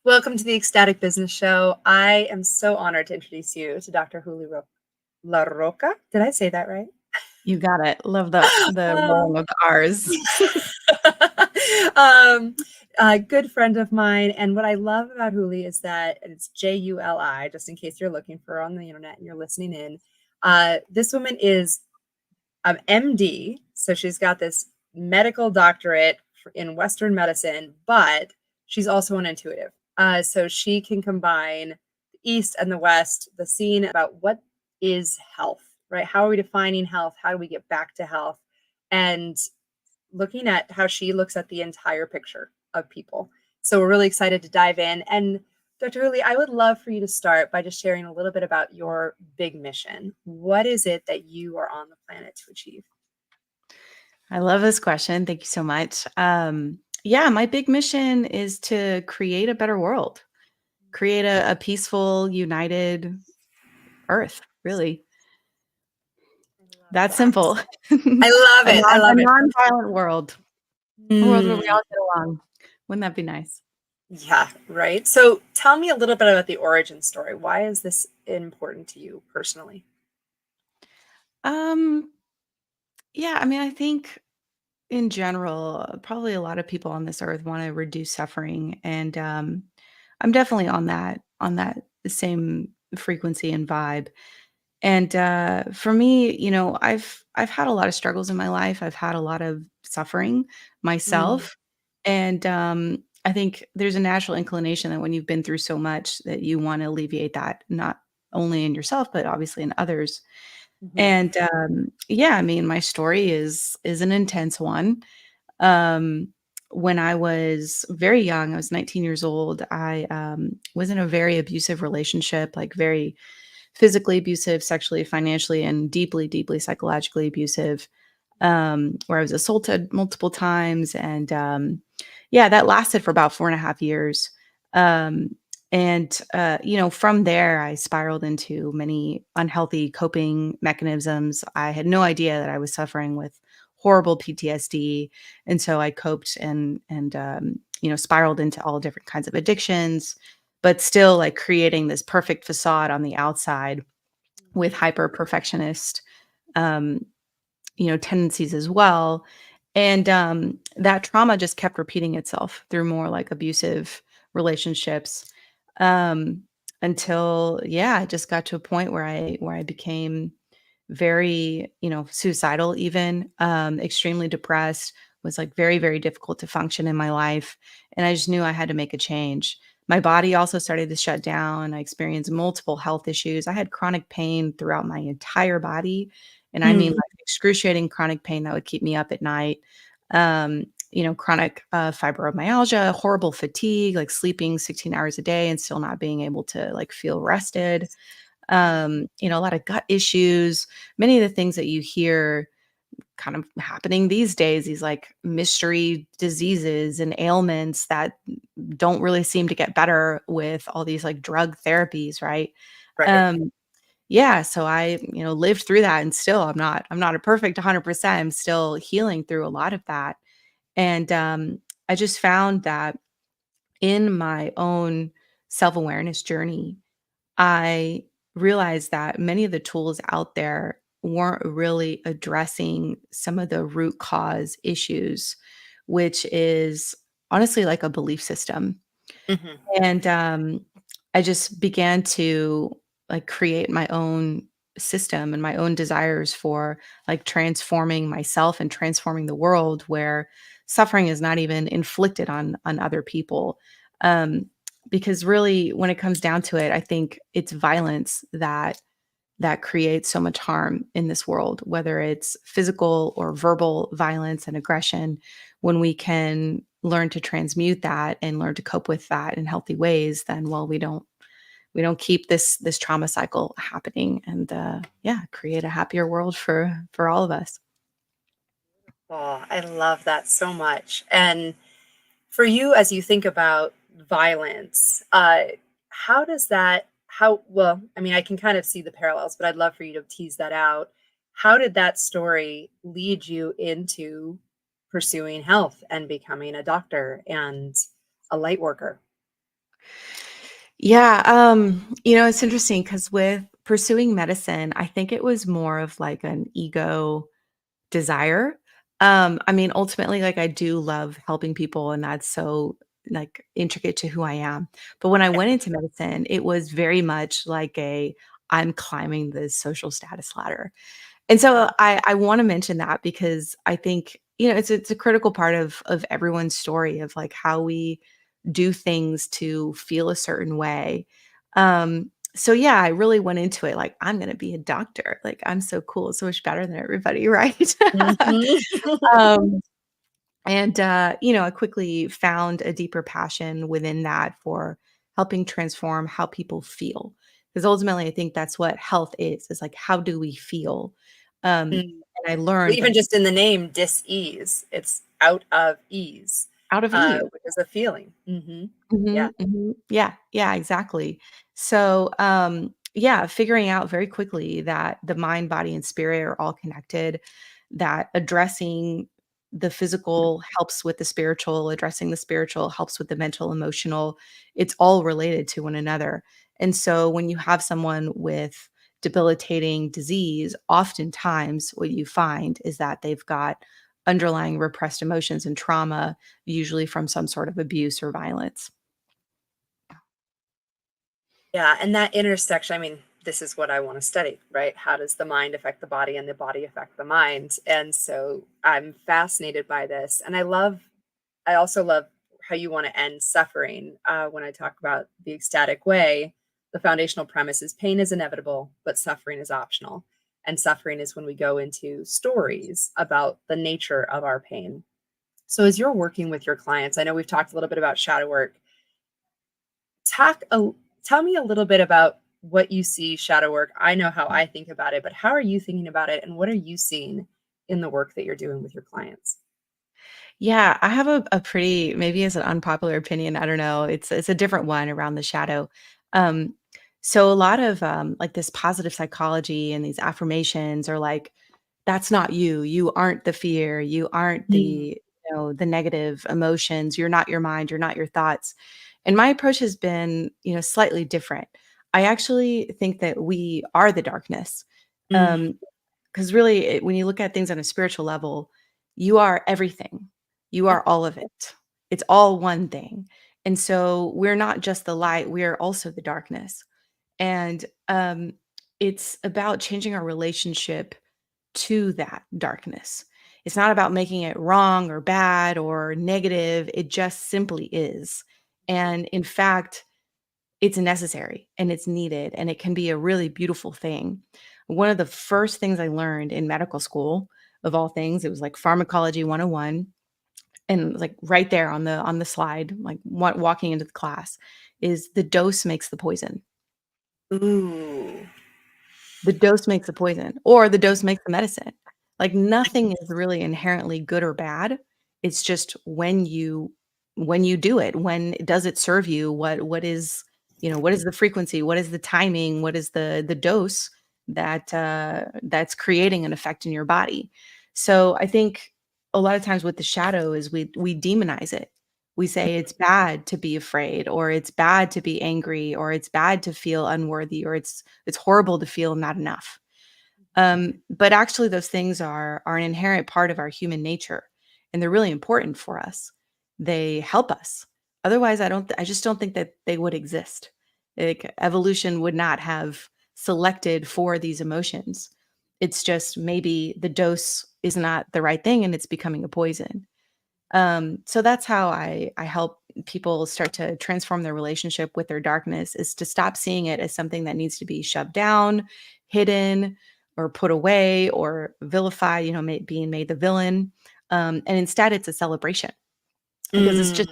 Welcome to the Ecstatic Business Show. I am so honored to introduce you to Dr. La Rocca. Did I say that right? You got it. Love the rolling of the R's. um, a good friend of mine. And what I love about Juli is that it's Juli, just in case you're looking for her on the internet and you're listening in. This woman is an MD. So she's got this medical doctorate in Western medicine, but she's also an intuitive. So she can combine the East and the West, the scene about what is health, right? How are we defining health? How do we get back to health? And looking at how she looks at the entire picture of people. So we're really excited to dive in. And Dr. Juli, I would love for you to start by just sharing a little bit about your big mission. What is it that you are on the planet to achieve? I love this question. Thank you so much. Yeah, my big mission is to create a better world, create a peaceful, united Earth, really. That's That. simple. I love it. I A love it. non-violent world, a world where we Mm, all get along. Wouldn't that be nice? yeah, right. So tell me a little bit about the origin story. Why is this important to you personally? Um, yeah, I mean, I think in general, probably a lot of people on this earth want to reduce suffering, and I'm definitely on that same frequency and vibe. And for me, I've had a lot of struggles in my life. I've had a lot of suffering Mm, myself, and I think there's a natural inclination that when you've been through so much that you want to alleviate that, not only in yourself but obviously in others. mhm, And yeah, I mean, my story is an intense one. um, when I was very young, I was 19 years old, I was in a very abusive relationship, like very physically abusive, sexually, financially, and deeply, deeply psychologically abusive, where I was assaulted multiple times. And yeah, that lasted for about 4.5 years. Um, and from there, I spiraled into many unhealthy coping mechanisms. I had no idea that I was suffering with horrible PTSD. And so I coped and spiraled into all different kinds of addictions, but still like creating this perfect facade on the outside with hyper perfectionist um, tendencies as well. And that trauma just kept repeating itself through more like abusive relationships, um, until yeah, I just got to a point where I became very, suicidal, even extremely depressed, was like very, very difficult to function in my life. And I just knew I had to make a change. My body also started to shut down. I experienced multiple health issues. I had chronic pain throughout my entire body. And I mean mm, like excruciating chronic pain that would keep me up at night. Chronic fibromyalgia, horrible fatigue, like sleeping 16 hours a day and still not being able to like feel rested. A lot of gut issues, many of the things that you hear kind of happening these days, these like mystery diseases and ailments that don't really seem to get better with all these like drug therapies, right? right. Um, yeah, so I, lived through that and still I'm not a perfect 100%. I'm still healing through a lot of that. And I just found that in my own self-awareness journey, I realized that many of the tools out there weren't really addressing some of the root cause issues, which is honestly like a belief system. Mhm. And I just began to like create my own system and my own desires for like transforming myself and transforming the world where suffering is not even inflicted on other people. Um, because really, when it comes down to it, I think it's violence that creates so much harm in this world, whether it's physical or verbal violence and aggression. When we can learn to transmute that and learn to cope with that in healthy ways, then well, we don't keep this trauma cycle happening, and yeah, create a happier world for all of us. Oh, I love that so much. And for you, as you think about violence, how does that, well, I mean, I can kind of see the parallels, but I'd love for you to tease that out. How did that story lead you into pursuing health and becoming a doctor and a light worker? Yeah, it's interesting because with pursuing medicine, I think it was more of like an ego desire. I mean, ultimately, like I do love helping people, and that's so like intricate to who I am. But when I went into medicine, it was very much like a I'm climbing the social status ladder. And so I want to mention that because I think, it's a critical part of everyone's story of like how we do things to feel a certain way. So yeah, I really went into it like I'm going to be a doctor. Like I'm so cool, so much better than everybody, right? Mhm. um, and I quickly found a deeper passion within that for helping transform how people feel. Because ultimately, I think that's what health is like how do we feel? Mm. And I Well, learned even like just in the name, dis-ease, it's out of ease, out of ease. which is a feeling. Yeah. Mhm, mhm. Yeah, yeah, exactly. So, yeah, figuring out very quickly that the mind, body, and spirit are all connected, that addressing the physical helps with the spiritual, addressing the spiritual helps with the mental, emotional. It's all related to one another. And so when you have someone with debilitating disease, oftentimes what you find is that they've got underlying repressed emotions and trauma, usually from some sort of abuse or violence. Yeah, and that intersection, I mean, this is what I want to study, right? How does the mind affect the body and the body affect the mind? And so I'm fascinated by this. And I also love how you want to end suffering. When I talk about the ecstatic way, the foundational premise is pain is inevitable, but suffering is optional. And suffering is when we go into stories about the nature of our pain. So as you're working with your clients, I know we've talked a little bit about shadow work. Talk a Tell me a little bit about what you see shadow work. I know how I think about it, but how are you thinking about it, and what are you seeing in the work that you're doing with your clients? Yeah, I have a pretty maybe it's an unpopular opinion, I don't know. It's a different one around the shadow. Um, so a lot of like this positive psychology and these affirmations are like, that's not you. You aren't the fear. You aren't Mm, the negative emotions. You're not your mind. You're not your thoughts. And my approach has been, slightly different. I actually think that we are the darkness. mm, Um, because really, when you look at things on a spiritual level, you are everything. You yep, are all of it. It's all one thing. And so we're not just the light, we are also the darkness. And it's about changing our relationship to that darkness. It's not about making it wrong or bad or negative. It just simply is. And in fact, it's necessary and it's needed and it can be a really beautiful thing. One of the first things I learned in medical school, of all things, it was like pharmacology 101, and it was like right there on the slide, like walking into the class, is the dose makes the poison. ooh, The dose makes the poison, or the dose makes the medicine. Like, nothing is really inherently good or bad. It's just when you do it, when does it serve you? What is the frequency? What is the timing? What is the dose that's creating an effect in your body? So, I think a lot of times with the shadow is we demonize it. We say it's bad to be afraid, or it's bad to be angry, or it's bad to feel unworthy, or it's horrible to feel not enough. But actually, those things are an inherent part of our human nature, and they're really important for us. They help us. Otherwise, I just don't think that they would exist. Like, evolution would not have selected for these emotions. It's just maybe the dose is not the right thing, and it's becoming a poison. So that's how I help people start to transform their relationship with their darkness, is to stop seeing it as something that needs to be shoved down, hidden, or put away, or vilified, being made the villain. And instead it's a celebration, because mm.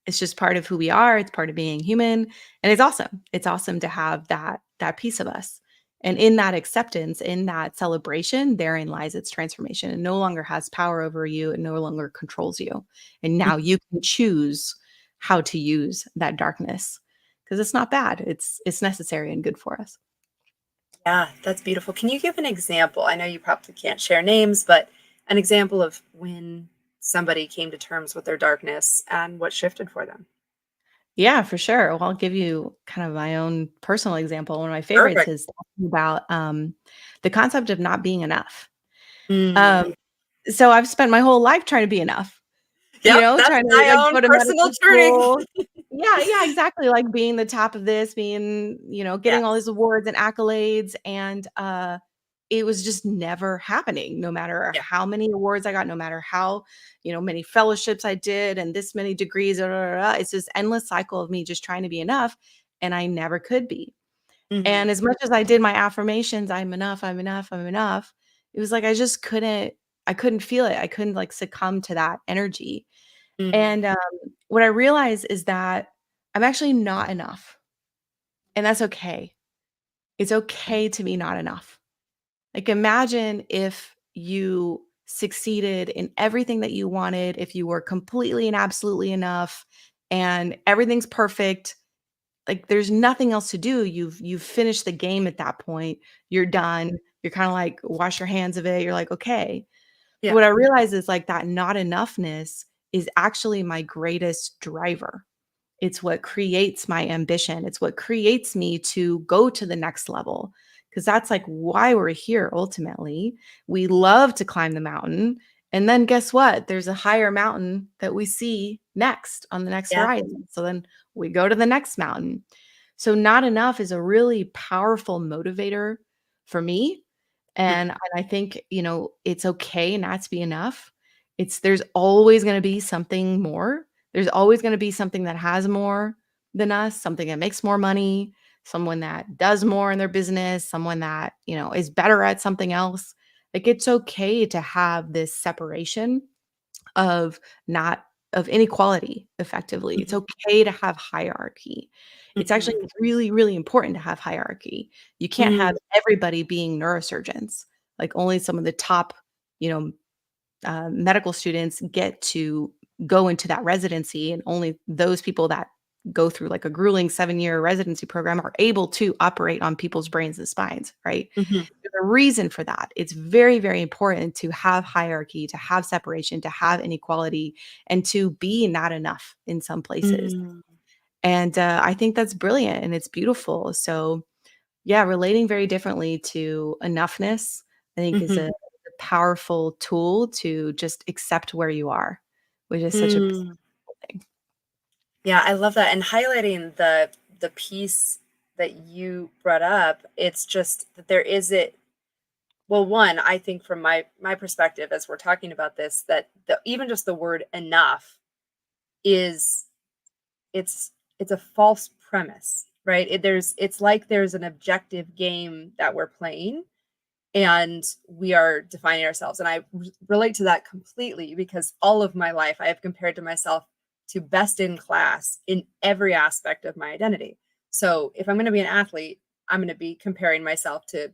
it's just part of who we are, it's part of being human, and it's awesome. It's awesome to have that piece of us. And in that acceptance, in that celebration, therein lies its transformation. It no longer has power over you, it no longer controls you. And now you can choose how to use that darkness, because it's not bad. It's necessary and good for us. Yeah, that's beautiful. Can you give an example? I know you probably can't share names, but an example of when somebody came to terms with their darkness and what shifted for them. Yeah, for sure. Well, I'll give you kind of my own personal example. One of my favorites Perfect. is talking about the concept of not being enough. Mm. Um, so I've spent my whole life trying to be enough, Yep, that's trying to my like own go to personal medical journey. school. Yeah, yeah, exactly. Like being the top of this, being, getting all Yes. these awards and accolades. And it was just never happening, no matter Yeah. how many awards I got, no matter how, many fellowships I did and this many degrees. It's this endless cycle of me just trying to be enough. And I never could be. And Mhm. as much as I did my affirmations, I'm enough, I'm enough, I'm enough, it was like I couldn't feel it. I couldn't like succumb to that energy. Mhm. And what I realized is that I'm actually not enough. And that's okay. It's okay to be not enough. Like, imagine if you succeeded in everything that you wanted, if you were completely and absolutely enough and everything's perfect. Like, there's nothing else to do. You've finished the game at that point. You're done. You're kind of like wash your hands of it. You're like, okay. But Yeah. what I realize is like that not enoughness is actually my greatest driver. It's what creates my ambition. It's what creates me to go to the next level. Because that's like why we're here ultimately. We love to climb the mountain. And then guess what? There's a higher mountain that we see next on the next Yeah. horizon. So then we go to the next mountain. So, not enough is a really powerful motivator for me. Mhm. And I think, it's okay not to be enough. There's always going to be something more. There's always going to be something that has more than us, something that makes more money, someone that does more in their business, someone that, is better at something else. Like, it's okay to have this separation of not of inequality effectively. It's Mhm. okay to have hierarchy. It's actually Mhm. really, really important to have hierarchy. You can't have Mm. everybody being neurosurgeons. Like only some of the top, you know, medical students get to go into that residency, and only those people that go through like a grueling 7-year residency program are able to operate on people's brains and spines, right? Mhm. There's a reason for that. It's very, very important to have hierarchy, to have separation, to have inequality, and to be not enough in some places. Mm. And I think that's brilliant and it's beautiful. So, yeah, relating very differently to enough,ness, I think is a Mhm. powerful tool to just accept where you are, which is such a beautiful Mm. thing. Yeah, I love that, and highlighting the piece that you brought up, it's just that there is it well, one, I think from my perspective as we're talking about this, that even just the word enough is it's it's a false premise, right? It's like there's an objective game that we're playing and we are defining ourselves. And I relate to that completely because all of my life I have compared to myself to best in class in every aspect of my identity. So if I'm going to be an athlete, I'm going to be comparing myself to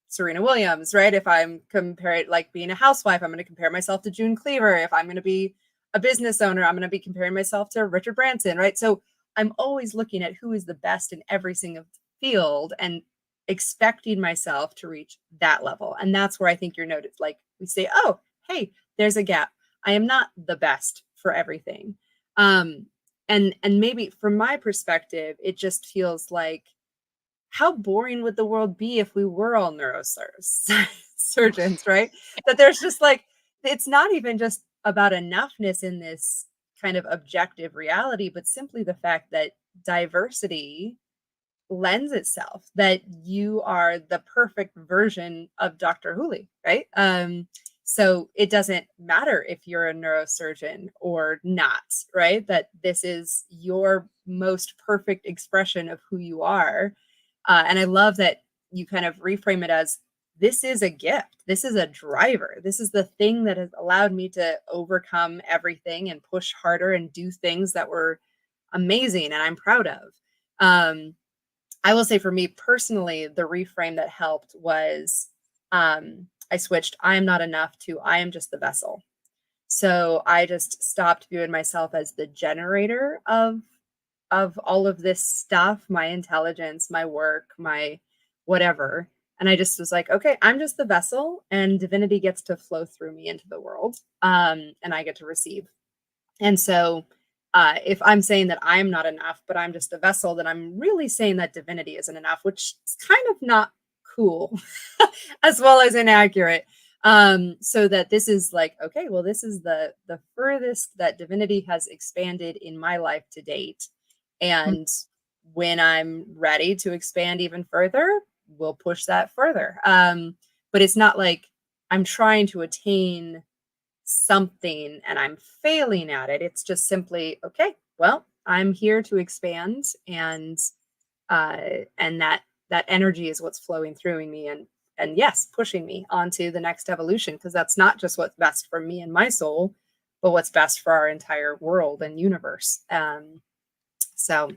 Serena Williams, right? If I'm comparing like being a housewife, I'm going to compare myself to June Cleaver. If I'm going to be a business owner, I'm going to be comparing myself to Richard Branson, right? So I'm always looking at who is the best in every single field and expecting myself to reach that level. And that's where I think you're noted. Like we say, oh, hey, there's a gap. I am not the best for everything. Um, and maybe from my perspective, it just feels like how boring would the world be if we were all surgeons, right? That there's just like it's not even just about enoughness in this kind of objective reality, but simply the fact that diversity lends itself that you are the perfect version of Dr. Hooley, right? So it doesn't matter if you're a neurosurgeon or not, right? That this is your most perfect expression of who you are. And I love that you kind of reframe it as this is a gift. This is a driver. This is the thing that has allowed me to overcome everything and push harder and do things that were amazing and I'm proud of. Um, I will say for me personally, the reframe that helped was I switched I am not enough to I am just the vessel. So I just stopped viewing myself as the generator of all of this stuff, my intelligence, my work, my whatever. And I just was like, okay, I'm just the vessel and divinity gets to flow through me into the world. And I get to receive. And so If I'm saying that I'm not enough, but I'm just a vessel, then I'm really saying that divinity isn't enough, which is kind of not cool as well as inaccurate. So that this is like, okay, well, this is the furthest that divinity has expanded in my life to date. Mm, And when I'm ready to expand even further, we'll push that further. But it's not like I'm trying to attain something and I'm failing at it. It's just simply, okay, well, I'm here to expand, uh and that energy is what's flowing through me, and yes, pushing me onto the next evolution, because that's not just what's best for me and my soul, but what's best for our entire world and universe. So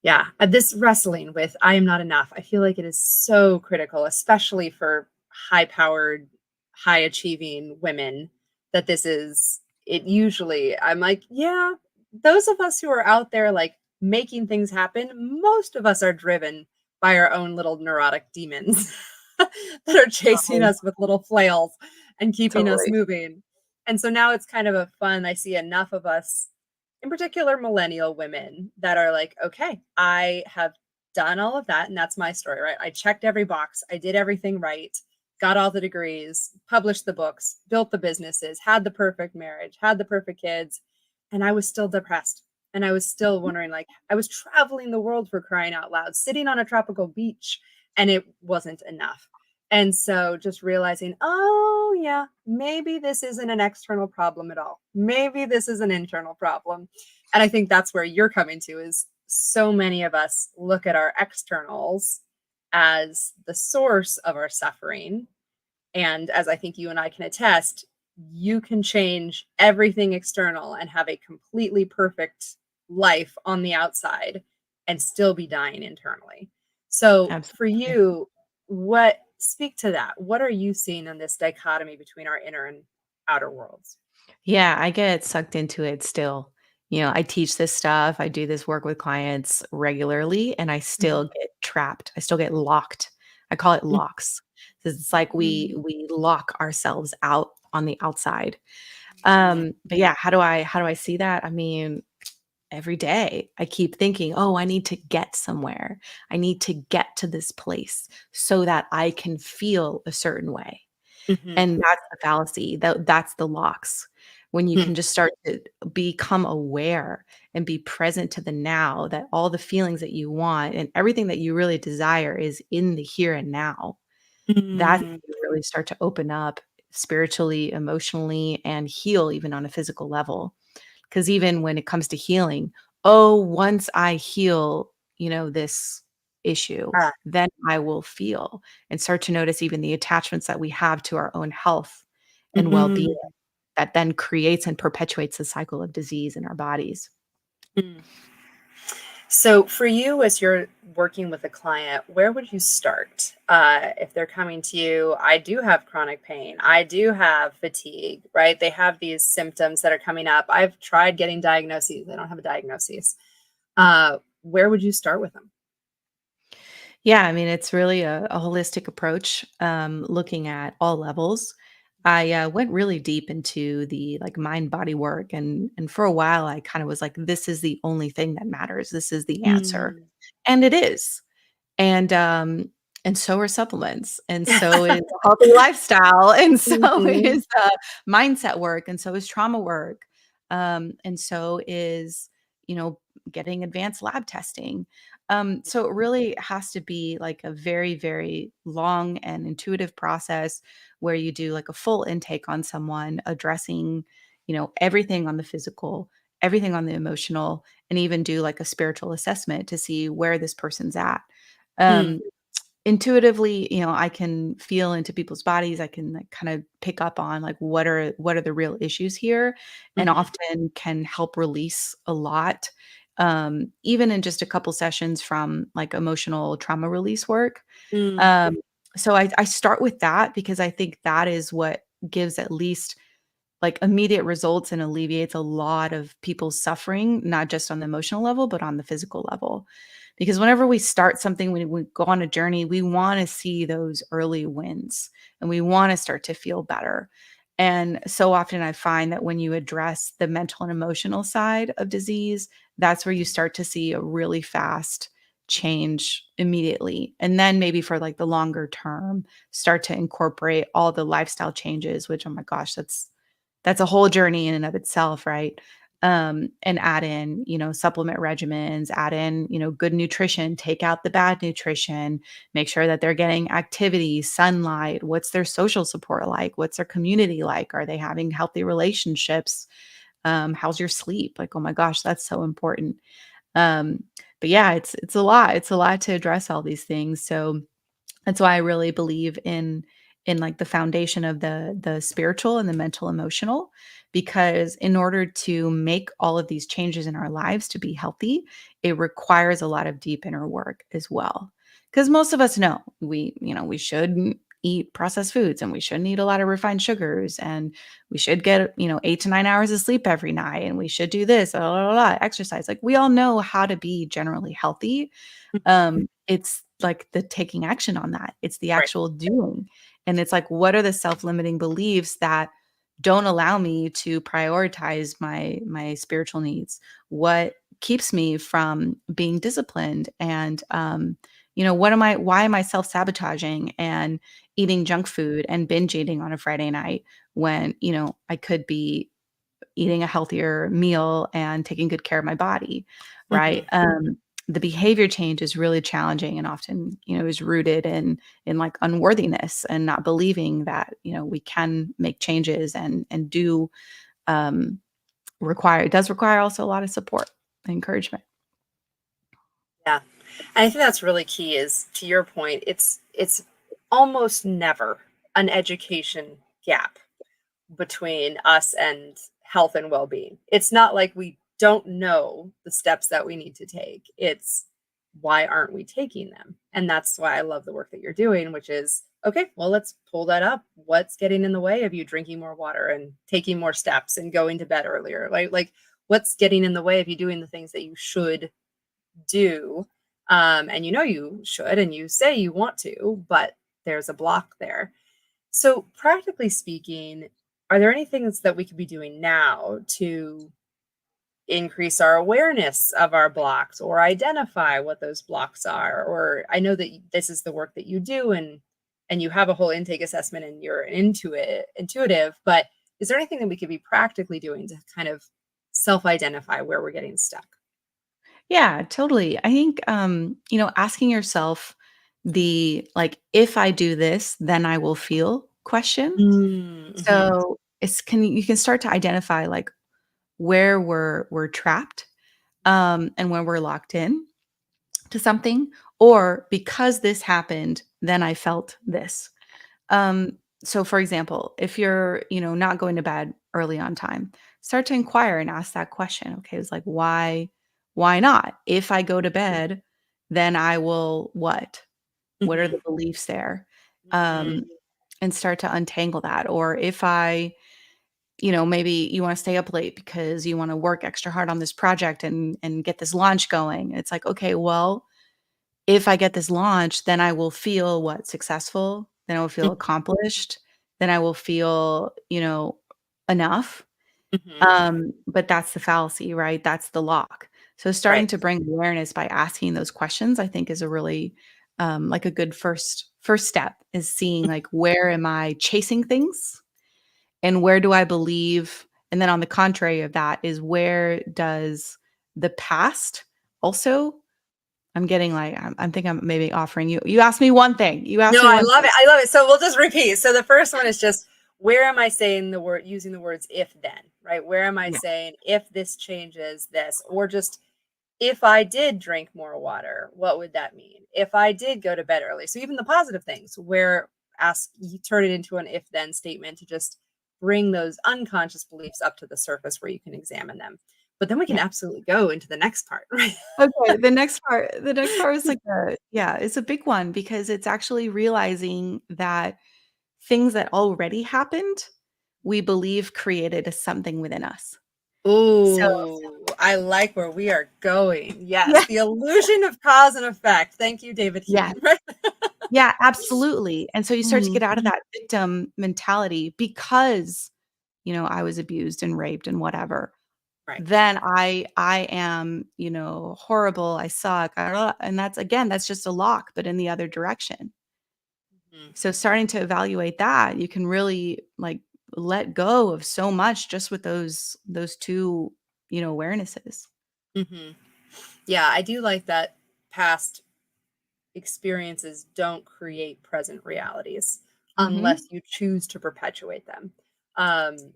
yeah, this wrestling with I am not enough, I feel like it is so critical, especially for high powered, high achieving women, that this is it usually. I'm like, yeah, those of us who are out there like making things happen, most of us are driven by our own little neurotic demons that are chasing totally, us with little flails and keeping us totally. moving. And so now it's kind of a fun, I see enough of us, in particular millennial women, that are like, okay, I have done all of that. And that's my story, right? I checked every box, I did everything right, got all the degrees, published the books, built the businesses, had the perfect marriage, had the perfect kids. And I was still depressed. And I was still wondering, like, I was traveling the world, for crying out loud, sitting on a tropical beach, and it wasn't enough. And so just realizing, oh, yeah, maybe this isn't an external problem at all. Maybe this is an internal problem. And I think that's where you're coming to, is so many of us look at our externals as the source of our suffering. And as I think you and I can attest, you can change everything external and have a completely perfect life on the outside and still be dying internally. So for Absolutely. you, what speak to that? What are you seeing in this dichotomy between our inner and outer worlds? Yeah, I get sucked into it still. I teach this stuff, I do this work with clients regularly, and I still Mhm. get trapped. I still get locked. I call it locks. 'Cause it's like we lock ourselves out on the outside. But yeah, how do I see that? I mean, every day I keep thinking, "Oh, I need to get somewhere. I need to get to this place so that I can feel a certain way." Mhm. And that's the fallacy, that's the locks. When you Mhm. can just start to become aware and be present to the now, that all the feelings that you want and everything that you really desire is in the here and now. That's Mhm. when you really start to open up spiritually, emotionally, and heal even on a physical level. Because even when it comes to healing, oh, once I heal, this issue, Ah. then I will feel and start to notice even the attachments that we have to our own health and well-being Mhm. that then creates and perpetuates the cycle of disease in our bodies. Mhm. So, for you, as you're working with a client, where would you start? If they're coming to you, I do have chronic pain, I do have fatigue, right? They have these symptoms that are coming up. I've tried getting diagnoses, they don't have a diagnosis. Where would you start with them? Yeah, I mean, it's really a holistic approach, looking at all levels. I went really deep into the like mind body work, and for a while, I kind of was like, "This is the only thing that matters. This is the answer," Mm. and it is. And, um, and so are supplements, and so is a healthy lifestyle, and so Mhm. is, mindset work, and so is trauma work, and so is, you know, getting advanced lab testing. So it really has to be like a very, very long and intuitive process where you do like a full intake on someone, addressing, everything on the physical, everything on the emotional, and even do like a spiritual assessment to see where this person's at. Mm. Um, Intuitively, I can feel into people's bodies. I can like kind of pick up on like what are the real issues here, and Mhm. often can help release a lot. Even in just a couple sessions from like emotional trauma release work. Mm. Um, so I start with that because I think that is what gives at least like immediate results and alleviates a lot of people's suffering, not just on the emotional level, but on the physical level. Because whenever we start something, when we go on a journey, we want to see those early wins and we want to start to feel better. And so often I find that when you address the mental and emotional side of disease, that's where you start to see a really fast change immediately. And then maybe for like the longer term, start to incorporate all the lifestyle changes, which, oh my gosh, that's a whole journey in and of itself, right? And add in, supplement regimens, add in, good nutrition, take out the bad nutrition, make sure that they're getting activity, sunlight. What's their social support like? What's their community like? Are they having healthy relationships? How's your sleep? Like, oh my gosh, that's so important. Um, but yeah, it's a lot. It's a lot to address all these things. So that's why I really believe in like the foundation of the spiritual and the mental emotional, because in order to make all of these changes in our lives to be healthy, it requires a lot of deep inner work as well. Because most of us know we shouldn't eat processed foods and we shouldn't eat a lot of refined sugars and we should get 8 to 9 hours of sleep every night and we should do this, blah, blah, blah, exercise. Like we all know how to be generally healthy. Mhm. It's like the taking action on that. It's the Right. actual doing. And it's like, what are the self-limiting beliefs that don't allow me to prioritize my spiritual needs? What keeps me from being disciplined? And why am I self-sabotaging and eating junk food and binge eating on a Friday night when, I could be eating a healthier meal and taking good care of my body, right? Mhm. The behavior change is really challenging and often, is rooted in like unworthiness and not believing that, we can make changes and do um it does require also a lot of support and encouragement. Yeah. And I think that's really key is to your point, it's almost never an education gap between us and health and well-being. It's not like we don't know the steps that we need to take. It's why aren't we taking them? And that's why I love the work that you're doing, which is okay, well, let's pull that up. What's getting in the way of you drinking more water and taking more steps and going to bed earlier? Like what's getting in the way of you doing the things that you should do? And you know you should, and you say you want to, but there's a block there. So, practically speaking, are there any things that we could be doing now to increase our awareness of our blocks or identify what those blocks are? Or I know that this is the work that you do and you have a whole intake assessment and you're intuitive, but is there anything that we could be practically doing to kind of self-identify where we're getting stuck? Yeah, totally. I think asking yourself the like, if I do this, then I will feel question. Mm-hmm. So you can start to identify like where we're trapped, and when we're locked in to something, or because this happened, then I felt this. So for example, if you're, not going to bed early on time, start to inquire and ask that question. Okay, it's like why not? If I go to bed, then I will what? What are the Mm-hmm. beliefs there? Mm-hmm. Um, and start to untangle that. Or if I maybe you want to stay up late because you want to work extra hard on this project and get this launch going. It's like, okay, well, if I get this launch, then I will feel what? Successful, then I will feel accomplished, then I will feel, enough. Mm-hmm. But that's the fallacy, right? That's the lock. So starting Right. to bring awareness by asking those questions, I think is a really like a good first step is seeing like where am I chasing things and where do I believe? And then on the contrary of that is where does the past also I'm getting like I'm think I'm maybe offering you asked me one thing. You asked No, me I one love thing. it. I love it. So we'll just repeat. So the first one is just where am I saying the word using the words if then, right? Where am I Yeah. saying if this changes this, or just if I did drink more water, what would that mean? If I did go to bed early. So even the positive things where ask you turn it into an if then statement to just bring those unconscious beliefs up to the surface where you can examine them. But then we can Yeah. absolutely go into the next part, right? Okay, the next part is like it's a big one because it's actually realizing that things that already happened, we believe created a something within us. So Ooh, I like where we are going. Yes, yeah. the illusion of cause and effect. Thank you, David Yeah. Hume. Right? Yeah, absolutely. And so you start to Mhm. get out of that victim mentality because, I was abused and raped and whatever. Right. Then I am, horrible, I suck, and that's just a lock, but in the other direction. Mhm. So starting to evaluate that, you can really like let go of so much just with those two, awarenesses. Mhm. Yeah, I do like that past experiences don't create present realities unless Mhm. you choose to perpetuate them.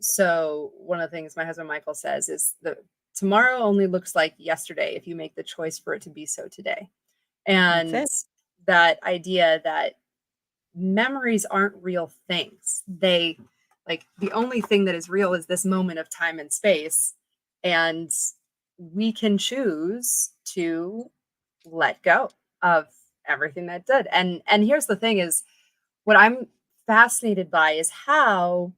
So one of the things my husband Michael says is that tomorrow only looks like yesterday if you make the choice for it to be so today. That's And it. that idea that memories aren't real things. They like the only thing that is real is this moment of time and space. And we can choose to let go of everything that did. And here's the thing is what I'm fascinated by is how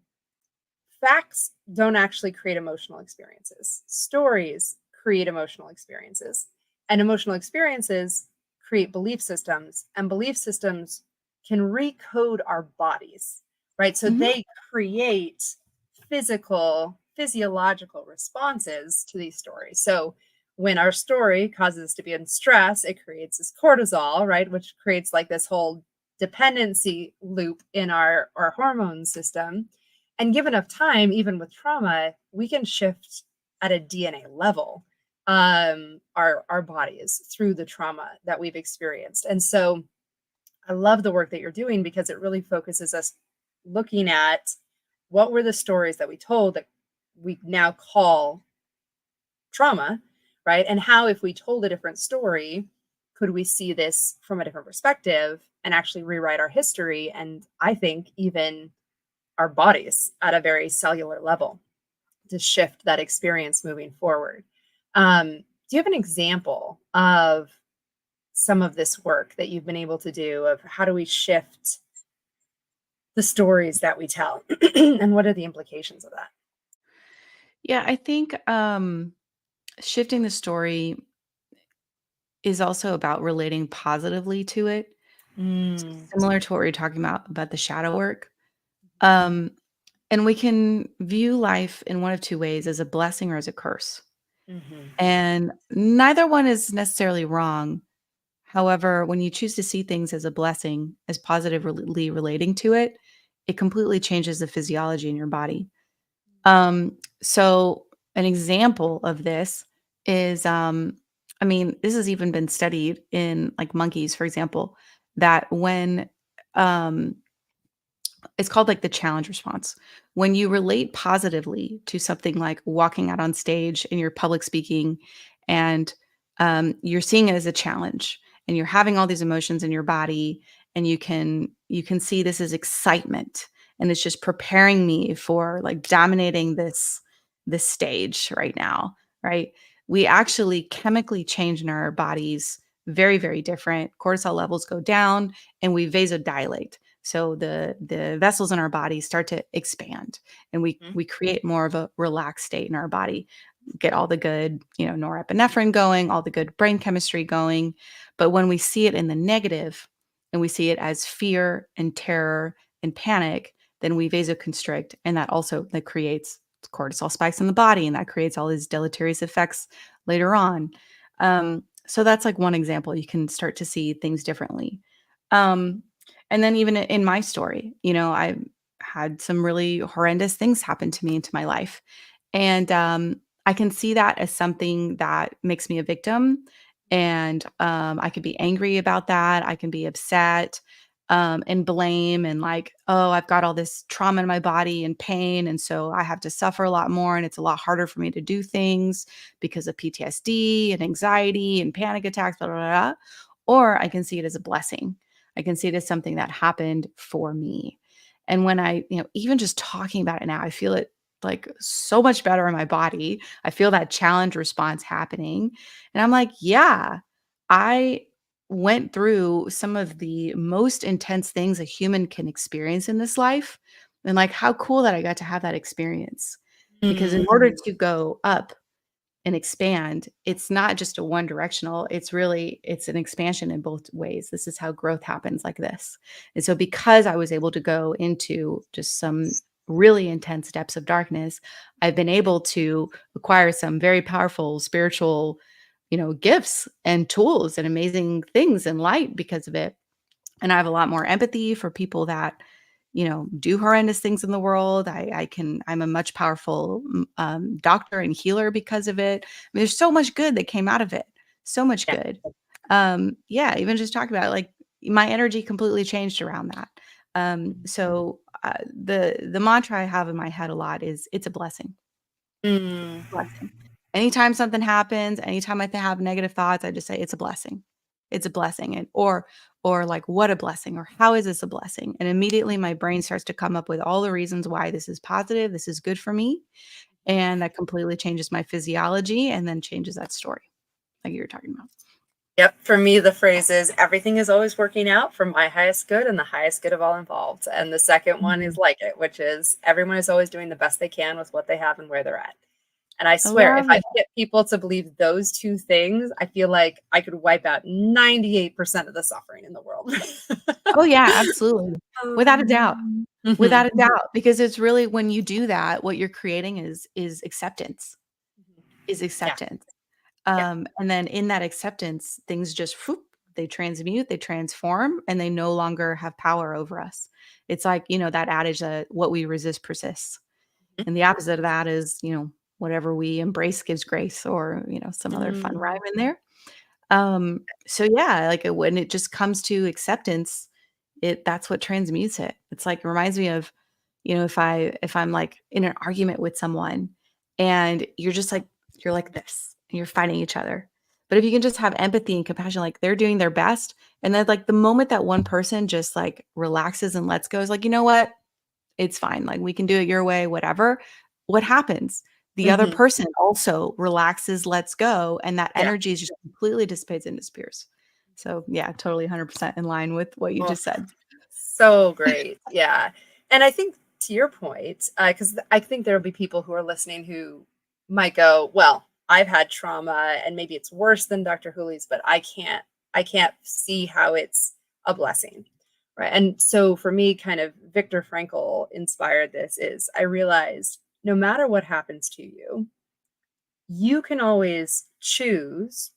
facts don't actually create emotional experiences. Stories create emotional experiences. And emotional experiences create belief systems. And belief systems can recode our bodies, right? So Mhm. they create physiological responses to these stories. So when our story causes us to be in stress, it creates this cortisol, right? Which creates like this whole dependency loop in our hormone system, and give enough time, even with trauma, we can shift at a DNA level our bodies through the trauma that we've experienced. And so I love the work that you're doing because it really focuses us looking at what were the stories that we told that we now call trauma, right? And how, if we told a different story, could we see this from a different perspective and actually rewrite our history? And I think even our bodies at a very cellular level to shift that experience moving forward. Do you have an example of some of this work that you've been able to do of how do we shift the stories that we tell and what are the implications of that? Yeah, I think shifting the story is also about relating positively to it. So Mm, similar to what we were talking about the shadow work. Um, and we can view life in one of two ways, as a blessing or as a curse. mhm, And neither one is necessarily wrong. However, when you choose to see things as a blessing, as positively relating to it, it completely changes the physiology in your body. So an example of this is, this has even been studied in like monkeys, for example, that when um, it's called like the challenge response. When you relate positively to something like walking out on stage and you're public speaking and you're seeing it as a challenge and you're having all these emotions in your body and you can see this as excitement and it's just preparing me for like dominating this stage right now, right? We actually chemically change in our bodies very, very different. Cortisol levels go down and we vasodilate, so the vessels in our body start to expand and we mhm, we create more of a relaxed state in our body, get all the good, norepinephrine going, all the good brain chemistry going. But when we see it in the negative and we see it as fear and terror and panic, then we vasoconstrict and that creates cortisol spikes in the body and that creates all these deleterious effects later on. So that's like one example. You can start to see things differently. Um, and then even in my story, I had some really horrendous things happen to me into my life. And I can see that as something that makes me a victim. And I could be angry about that. I can be upset and blame and like, oh, I've got all this trauma in my body and pain. And so I have to suffer a lot more. And it's a lot harder for me to do things because of PTSD and anxiety and panic attacks, blah, blah, blah. Or I can see it as a blessing. I can see it as something that happened for me. And when even just talking about it now, I feel it like so much better in my body. I feel that challenge response happening. And I'm like, yeah, I went through some of the most intense things a human can experience in this life. And like, how cool that I got to have that experience. Because in order mm, to go up, and expand, it's not just a one directional, it's an expansion in both ways. This is how growth happens, like this. And so because I was able to go into just some really intense depths of darkness, I've been able to acquire some very powerful spiritual, gifts and tools and amazing things in light because of it. And I have a lot more empathy for people that, do horrendous things in the world. I'm a much powerful doctor and healer because of it. I mean, there's so much good that came out of it. So much Yeah. good. Yeah, even just talking about it, like my energy completely changed around that. So the mantra I have in my head a lot is it's a blessing. Mm. Blessing. Anytime something happens, anytime I have negative thoughts, I just say it's a blessing. It's a blessing. And or like what a blessing, or how is this a blessing? And immediately my brain starts to come up with all the reasons why this is positive, this is good for me. And that completely changes my physiology and then changes that story, like you were talking about. Yep. For me, the phrase is everything is always working out for my highest good and the highest good of all involved. And the second one is Mhm. like it, which is everyone is always doing the best they can with what they have and where they're at. And I I swear, if love I it. could get people to believe those two things, I feel like I could wipe out 98% of the suffering in the world. Oh yeah, absolutely. Without a doubt. Mhm. Without a doubt. Because it's really when you do that, what you're creating is acceptance. Is Yeah. acceptance. Yeah. And then in that acceptance, things just whoop, they transmute, they transform, and they no longer have power over us. It's like, that adage that what we resist persists. Mhm. And the opposite of that is, whatever we embrace gives grace, or, some other fun rhyme Mm. in there. So yeah, like when it just comes to acceptance, that's what transmutes it. It's like, it reminds me of, if I'm like in an argument with someone and you're like this and you're fighting each other. But if you can just have empathy and compassion, like they're doing their best. And then like the moment that one person just like relaxes and lets go, is like, you know what? It's fine. Like we can do it your way, whatever. What happens? The other Mhm. person also relaxes, lets go, and that Yeah. energy is just completely dissipates and disappears. So yeah, totally 100% in line with what you Oh, just said. so great. Yeah. And I think to your point, because I think there'll be people who are listening who might go, well, I've had trauma and maybe it's worse than Dr. Hooley's, but I can't see how it's a blessing. Right. And so for me, kind of Viktor Frankl inspired this is I realized no matter what happens to you, you can always choose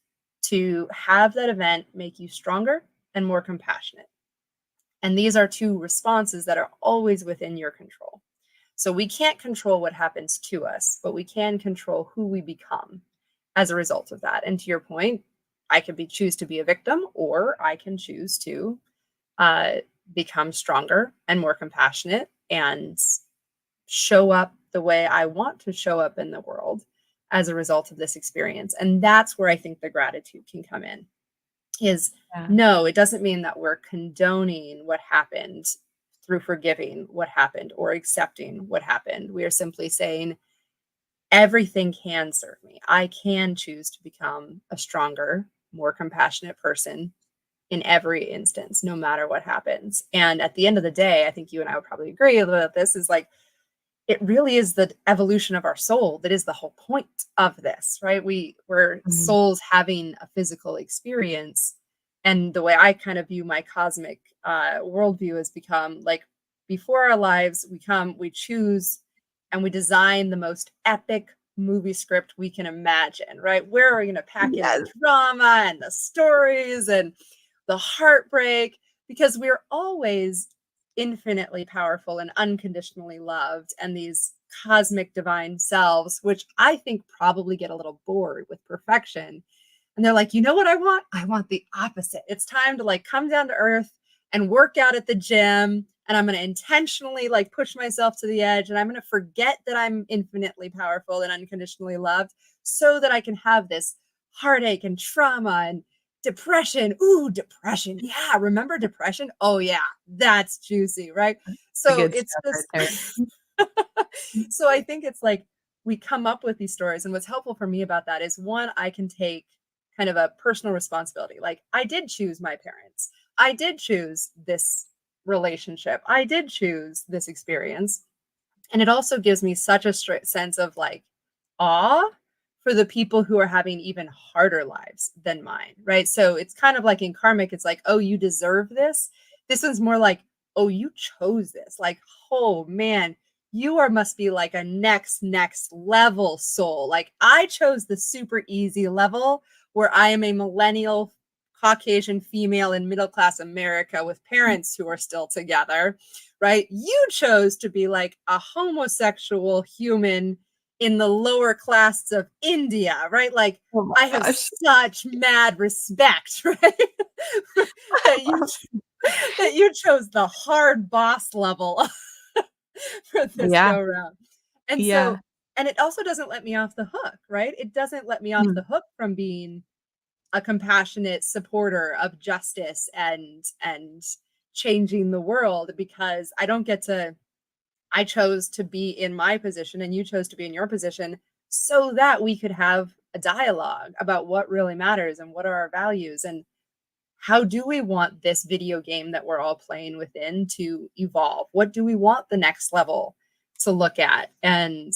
to have that event make you stronger and more compassionate. And these are two responses that are always within your control. So we can't control what happens to us, but we can control who we become as a result of that. And to your point, I can choose to be a victim, or I can choose to uh, become stronger and more compassionate and show up the way I want to show up in the world as a result of this experience. And that's where I think the gratitude can come in is Yeah. no, it doesn't mean that we're condoning what happened through forgiving what happened or accepting what happened. We are simply saying everything can serve me. I can choose to become a stronger, more compassionate person in every instance, no matter what happens. And at the end of the day, I think you and I would probably agree about this is like it really is the evolution of our soul that is the whole point of this, right? We're Mhm. souls having a physical experience. And the way I kind of view my cosmic worldview has become like before our lives, we choose and we design the most epic movie script we can imagine, right? Where are we going to pack in the Yes. drama and the stories and the heartbreak? Because we're always infinitely powerful and unconditionally loved, and these cosmic divine selves, which I think probably get a little bored with perfection. And they're like, you know what I want? I want the opposite. It's time to like come down to earth and work out at the gym. And I'm going to intentionally like push myself to the edge. And I'm going to forget that I'm infinitely powerful and unconditionally loved so that I can have this heartache and trauma and depression. Ooh, depression. Yeah. Remember depression? Oh, yeah. That's juicy. Right. The So good it's stuff right this. there. So I think it's like we come up with these stories. And what's helpful for me about that is one, I can take kind of a personal responsibility. Like I did choose my parents. I did choose this relationship. I did choose this experience. And it also gives me such a straight sense of like awe for the people who are having even harder lives than mine, right? So it's kind of like in karmic, it's like, oh, you deserve this. This one's more like, oh, you chose this. Like, oh man, you are must be like a next level soul. Like I chose the super easy level where I am a millennial Caucasian female in middle class America with parents who are still together, right? You chose to be like a homosexual human in the lower class of India, right? Like Oh my I have gosh. such mad respect, right? that you that you chose the hard boss level for this Yeah. go round. And Yeah. so, and it also doesn't let me off the hook, right? It doesn't let me off Mm. the hook from being a compassionate supporter of justice and changing the world, because I don't get to, I chose to be in my position and you chose to be in your position so that we could have a dialogue about what really matters and what are our values and how do we want this video game that we're all playing within to evolve? What do we want the next level to look at? And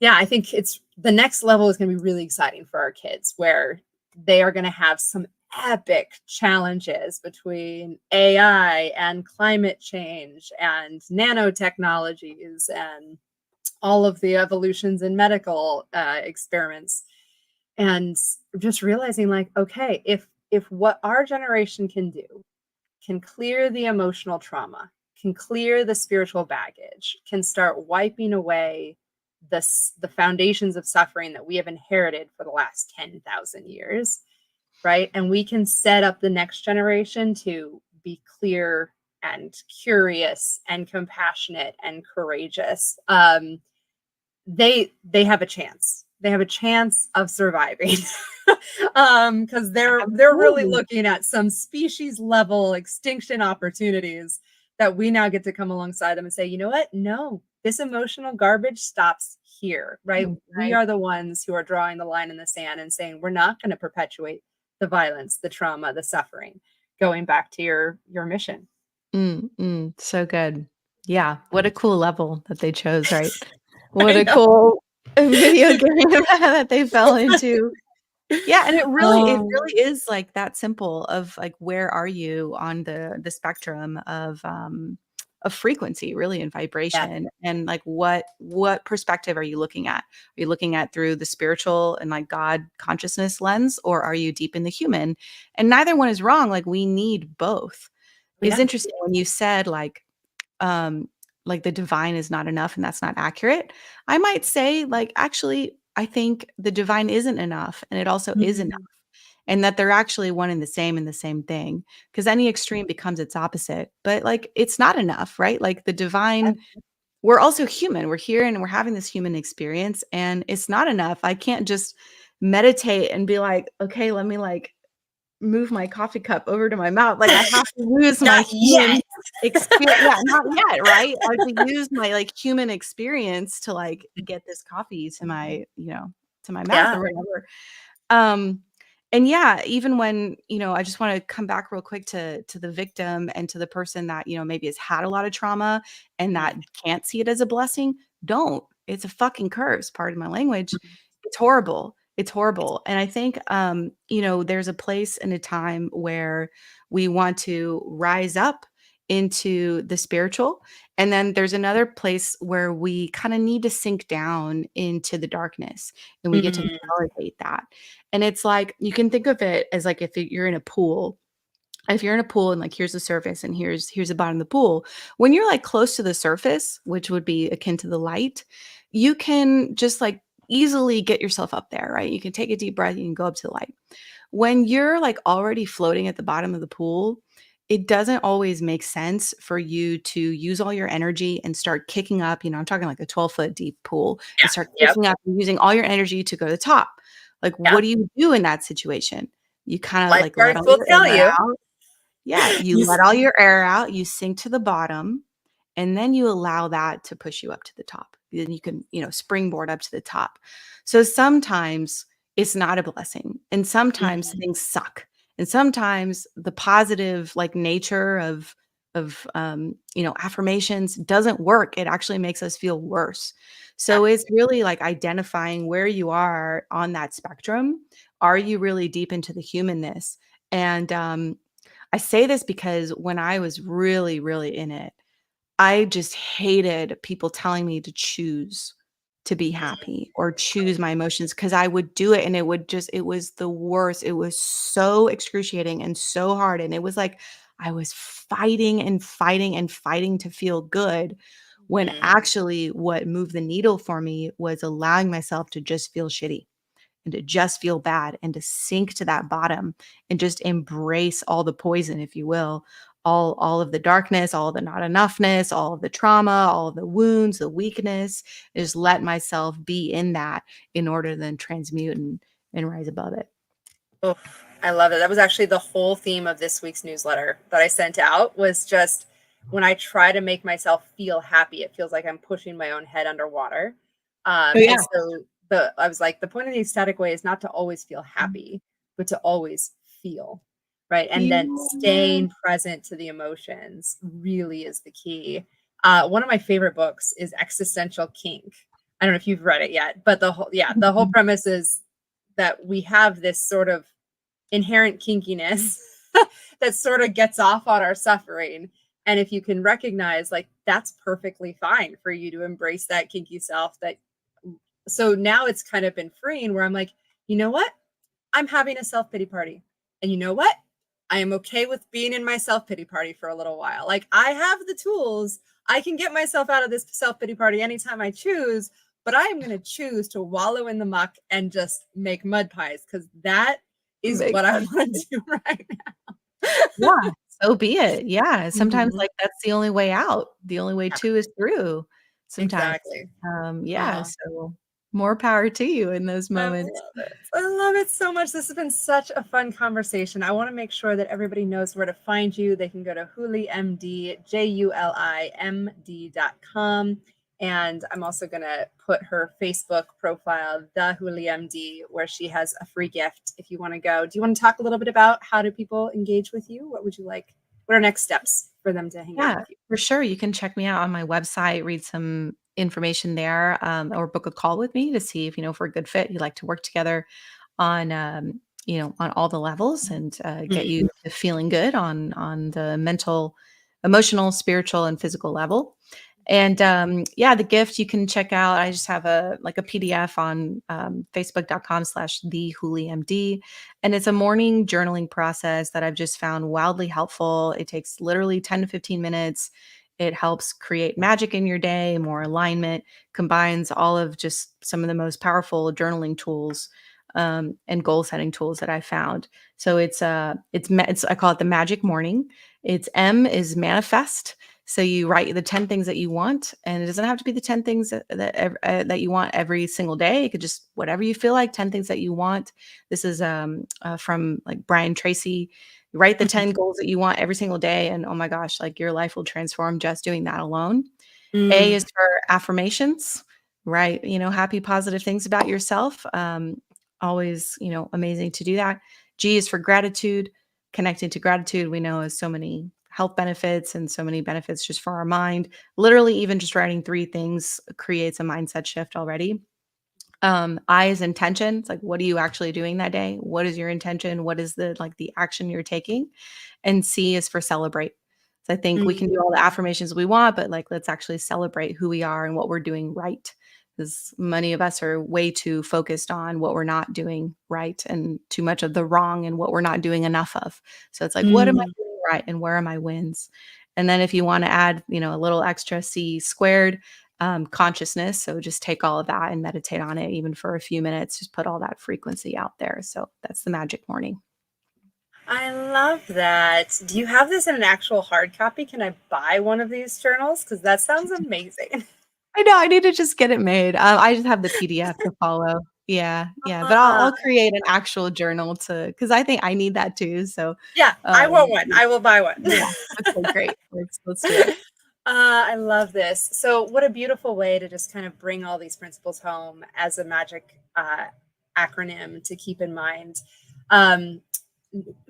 yeah, I think it's the next level is going to be really exciting for our kids, where they are going to have some epic challenges between AI and climate change and nanotechnologies and all of the evolutions in medical experiments, and just realizing like, okay, if what our generation can do can clear the emotional trauma, can clear the spiritual baggage, can start wiping away the foundations of suffering that we have inherited for the last 10,000 years, right? And we can set up the next generation to be clear and curious and compassionate and courageous. They have a chance. They have a chance of surviving. Because they're really Absolutely. looking at some species level extinction opportunities that we now get to come alongside them and say, you know what? No, this emotional garbage stops here, right? We Right. are the ones who are drawing the line in the sand and saying we're not going to perpetuate the violence, the trauma, the suffering. Going back to your mission. So good. Yeah, what a cool level that they chose, right? I What a know. cool video game that they fell into. Yeah, and it Oh, really is, like, that simple of, like, where are you on the spectrum of frequency, really, and yeah. vibration, and, like, what perspective are you looking at? Are you looking at through the spiritual and, like, God consciousness lens, or are you deep in the human? And neither one is wrong, like, we need both. It's Yeah. interesting when you said, um, like, the divine is not enough and that's not accurate. I might say, like, actually, I think the divine isn't enough and it also is enough, Mhm. and that they're actually one and the same thing. Because any extreme becomes its opposite. But, like, it's not enough, right? Like, the divine, we're also human. We're here and we're having this human experience, and it's not enough. I can't just meditate and be like, okay, let me, like, move my coffee cup over to my mouth. Like, I have to use my Not human yet. yeah, not yet, right? I have to use my, like, human experience to, like, get this coffee to my, to my mouth Yeah. or whatever. Um, and yeah, even when, I just wanna come back real quick to the victim and to the person that, maybe has had a lot of trauma and that Mhm. can't see it as a blessing. Don't. It's a fucking curse, pardon my language. It's horrible. It's horrible. And I think, there's a place and a time where we want to rise up into the spiritual. And then there's another place where we kind of need to sink down into the darkness and we get to Mhm. validate that. And it's like, you can think of it as like you're in a pool. If you're in a pool and like here's the surface and here's the bottom of the pool, when you're like close to the surface, which would be akin to the light, you can just like easily get yourself up there, right? You can take a deep breath, you can go up to the light. When you're like already floating at the bottom of the pool, it doesn't always make sense for you to use all your energy and start kicking up. I'm talking like a 12-foot deep pool and start Yeah. Yep. kicking up and using all your energy to go to the top. Like, what Yeah. do you do in that situation? You kind of like let Lifeguards all will your tell air you. out. Yeah, you You let all your air out, you sink to the bottom, and then you allow that to push you up to the top. Then you can, springboard up to the top. So sometimes it's not a blessing, and sometimes Mhm. things suck. And sometimes the positive like nature of affirmations doesn't work. It actually makes us feel worse. So it's Absolutely. really like identifying where you are on that spectrum. Are you really deep into the humanness? And I say this because when I was really, really in it, I just hated people telling me to choose to be happy or choose my emotions, because I would do it and it was the worst. It was so excruciating and so hard. And it was like I was fighting and fighting and fighting to feel good, when Mhm. actually what moved the needle for me was allowing myself to just feel shitty and to just feel bad and to sink to that bottom and just embrace all the poison, if you will, all of the darkness, all of the not enoughness, all of the trauma, all of the wounds, the weakness, just let myself be in that in order to then transmute and rise above it. Oh, I love it. That was actually the whole theme of this week's newsletter that I sent out, was just when I try to make myself feel happy, it feels like I'm pushing my own head underwater. Oh, And yeah. so I was like, the point of the ecstatic way is not to always feel happy, but to always feel, right? And then Yeah. staying present to the emotions really is the key. One of my favorite books is Existential Kink. I don't know if you've read it yet, but the whole premise is that we have this sort of inherent kinkiness that sort of gets off on our suffering. And if you can recognize, like, that's perfectly fine for you to embrace that kinky self. So now it's kind of been freeing, where I'm like, you know what? I'm having a self pity party. And you know what? I am okay with being in my self pity party for a little while. Like, I have the tools. I can get myself out of this self pity party anytime I choose, but I am going to choose to wallow in the muck and just make mud pies, because that is Make what I fun. want to do right Yeah, now. so be it. Yeah, sometimes, Mhm. like, that's the only way out. The only way Yeah, to is through sometimes. exactly. Yeah, Oh, so more power to you in those I moments. love it. I love it so much. This has been such a fun conversation. I want to make sure that everybody knows where to find you. They can go to JuliMD, JuliMD.com. And I'm also going to put her Facebook profile, the JuliMD, where she has a free gift if you want to go. Do you want to talk a little bit about how do people engage with you? What would you like? What are next steps for them to hang out Yeah, with you? for sure. You can check me out on my website, read some information there, or book a call with me to see if, if we're a good fit. You like to work together on, on all the levels, and get Mm. you to feeling good on the mental, emotional, spiritual, and physical level. And yeah, the gift you can check out. I just have a PDF on facebook.com/the MD. And it's a morning journaling process that I've just found wildly helpful. It takes literally 10 to 15 minutes. It helps create magic in your day, more alignment, combines all of just some of the most powerful journaling tools, and goal setting tools that I found. So it's I call it the magic morning. It's M is manifest. So you write the 10 things that you want, and it doesn't have to be the 10 things that you want every single day. It could just whatever you feel like, 10 things that you want. This is from like Brian Tracy. Write the 10 goals that you want every single day, and oh my gosh, like your life will transform just doing that alone. A Mm. is for affirmations, right? Happy, positive things about yourself. Always, amazing to do that. G is for gratitude. Connecting to gratitude, we know has so many health benefits and so many benefits just for our mind. Literally, even just writing 3 things creates a mindset shift already. I is intention. It's like, what are you actually doing that day? What is your intention? What is the action you're taking? And C is for celebrate. So I think we Mm. can do all the affirmations we want, but like, let's actually celebrate who we are and what we're doing right. Because many of us are way too focused on what we're not doing right, and too much of the wrong and what we're not doing enough of. So it's like, what am I Mm. doing right and where are my wins? And then if you want to add, a little extra C squared, consciousness. So just take all of that and meditate on it, even for a few minutes. Just put all that frequency out there. So that's the magic morning. I love that. Do you have this in an actual hard copy? Can I buy one of these journals? Because that sounds amazing. I know I need to just get it made. I just have the PDF to follow. Yeah, yeah, but I'll Ah, I'll create an actual journal to, because I think I need that too. So, yeah, I want one. I will buy one. yeah, okay, great. Let's do it. I love this. So, what a beautiful way to just kind of bring all these principles home as a magic acronym to keep in mind. Um,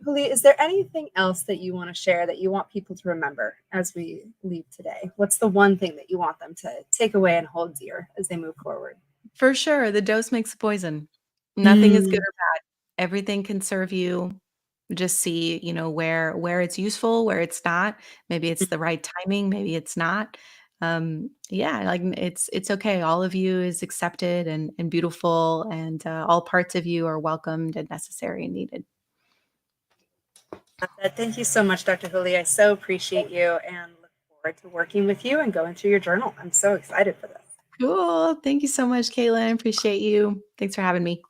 Julie, is there anything else that you want to share that you want people to remember as we leave today? What's the one thing that you want them to take away and hold dear as they move forward? For sure, the dose makes the poison. Nothing is good Mm, or bad. Everything can serve you. Just see, where it's useful, where it's not. Maybe it's the right timing, maybe it's not. Yeah, like it's okay. All of you is accepted and beautiful, and all parts of you are welcomed and necessary and needed. Thank you so much, Dr. Julie. I so appreciate you and look forward to working with you and going through your journal. I'm so excited for this. Cool. Thank you so much, Caitlin. Appreciate you. Thanks for having me.